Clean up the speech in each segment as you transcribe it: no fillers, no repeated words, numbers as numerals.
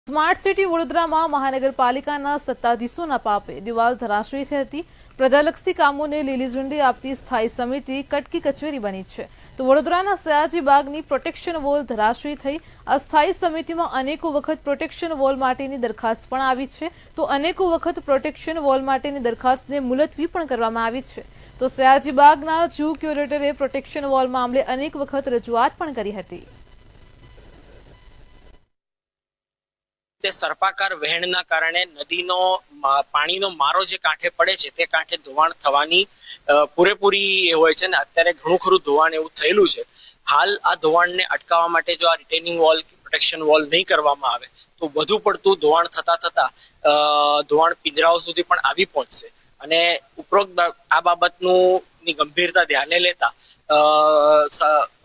Smart city વડોદરામાં મહાનગરપાલિકાના સત્તાધીશોના પાપે દિવાલ ધરાશયી થઈ હતી। પ્રજાલક્ષી કામોને લીલી ઝંડી આપતી સ્થાયી સમિતિ કટકી કચેરી બની છે। તો વડોદરાના સયાજી બાગની પ્રોટેક્શન વોલ ધરાશયી થઈ। આ સ્થાયી સમિતિમાં અનેકો વખત પ્રોટેક્શન વોલ માટેની દરખાસ્ત પણ આવી છે। તો અનેકો વખત પ્રોટેક્શન વોલ માટેની દરખાસ્તને મુલતવી પણ કરવામાં આવી છે। તો સયાજી બાગના ઝૂ ક્યુરેટરે પ્રોટેક્શન વોલ મામલે અનેક વખત રજૂઆત પણ કરી હતી। સર્પાકાર વહેણના કારણે નદીનો પાણીનો મારો જે કાંઠે પડે છે તે કાંઠે ધોવાણ થવાની પૂરેપૂરી હોય છે ને અત્યારે ઘણું ખરું ધોવાણ એવું થયેલું છે। હાલ આ ધોવાણને અટકાવવા માટે જો આ રિટેનિંગ વોલ પ્રોટેક્શન વોલ નહીં કરવામાં આવે તો વધુ પડતું ધોવાણ થતા ધોવાણ પિંજરાઓ સુધી પણ આવી પહોંચશે અને ઉપરોક્ત આ બાબતની ગંભીરતા ધ્યાને લેતા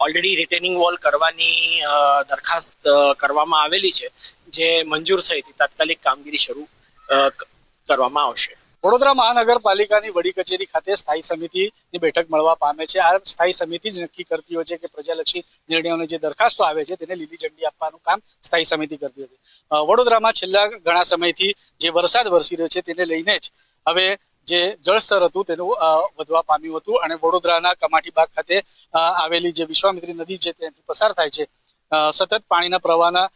ઓલરેડી રિટેનિંગ વોલ કરવાની દરખાસ્ત કરવામાં આવેલી છે જે મંજૂર થઈ હતી। તાત્કાલિક કામગીરી શરૂ કરવામાં આવશે। વડોદરા મહાનગરપાલિકાની વડી કચેરી ખાતે સ્થાયી સમિતિની બેઠક મળવા પામે છે। આ સ્થાયી સમિતિ જ નક્કી કરતી હોય છે કે પ્રજાલક્ષી નિર્ણયોને જે દરખાસ્તો આવે છે તેને લીલી ઝંડી આપવાનું કામ સ્થાયી સમિતિ કરતી હતી। વડોદરામાં છેલ્લા ઘણા સમયથી જે વરસાદ વરસી રહ્યો છે તેને લઈને જ હવે જે જળસ્તર હતું તેનું વધવા પામ્યું હતું અને વડોદરાના કમાટી બાગ ખાતે આવેલી જે વિશ્વામિત્રી નદી છે ત્યાંથી પસાર થાય છે। સતત પાણીના પ્રવાહના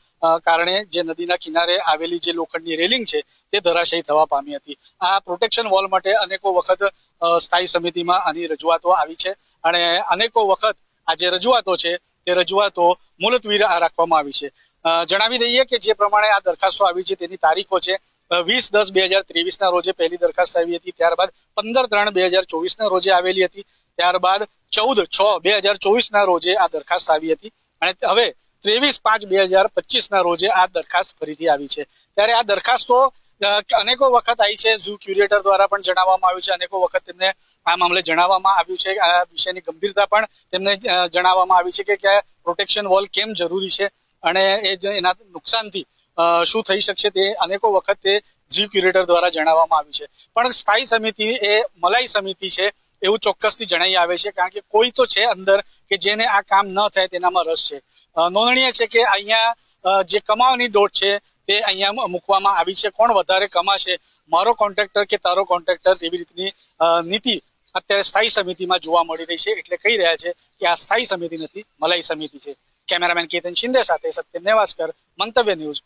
કારણે જે નદીના કિનારે આવેલી જે લોખંડની રેલિંગ છે તે ધરાશયી થવા પામી હતી। આ પ્રોટેક્શન વોલ માટે અનેકો વખત સ્થાયી સમિતિમાં આની રજૂઆતો આવી છે અને અનેકો વખત આ જે રજૂઆતો છે તે રજૂઆતો મુલતવી રાખવામાં આવી છે। જણાવી દઈએ કે જે પ્રમાણે આ દરખાસ્તો આવી છે તેની તારીખો છે 20/10/2023 રોજે પહેલી દરખાસ્ત આવી હતી, ત્યારબાદ 15/3/2024 રોજે આવેલી હતી, ત્યારબાદ 14/6/2024 રોજે આ દરખાસ્ત આવી હતી અને હવે 23/5/2025 રોજે આ દરખાસ્ત ફરીથી આવી છે। ત્યારે આ દરખાસ્તો અનેકો વખત આવી છે। ઝૂ ક્યુરેટર દ્વારા પણ જણાવવામાં આવ્યું છે, અનેકો વખત તેમને આ મામલે જણાવવામાં આવ્યું છે। આ વિષયની ગંભીરતા પણ તેમને જણાવવામાં આવી છે કે પ્રોટેક્શન વોલ કેમ જરૂરી છે અને એના નુકસાનથી શું થઈ શકશે તે અનેકો વખત તે ઝૂ ક્યુરેટર દ્વારા જણાવવામાં આવ્યું છે। પણ સ્થાયી સમિતિ એ મલાઈ સમિતિ છે એવું ચોક્કસથી જણાઈ આવે છે, કારણ કે કોઈ તો છે અંદર કે જેને આ કામ ન થાય તેનામાં રસ છે। નોંધનીય છે કે અહીંયા જે કમાવાની દોટ છે તે અહીંયા મૂકવામાં આવી છે। કોણ વધારે કમાશે, મારો કોન્ટ્રાક્ટર કે તારો કોન્ટ્રાક્ટર, તેવી રીતની નીતિ અત્યારે સ્થાયી સમિતિમાં જોવા મળી રહી છે। એટલે કહી રહ્યા છે કે આ સ્થાયી સમિતિ નથી, મલાઈ સમિતિ છે। કેમેરામેન કેતન શિંદે સાથે સત્યમ નેવાસકર, મંતવ્ય ન્યૂઝ।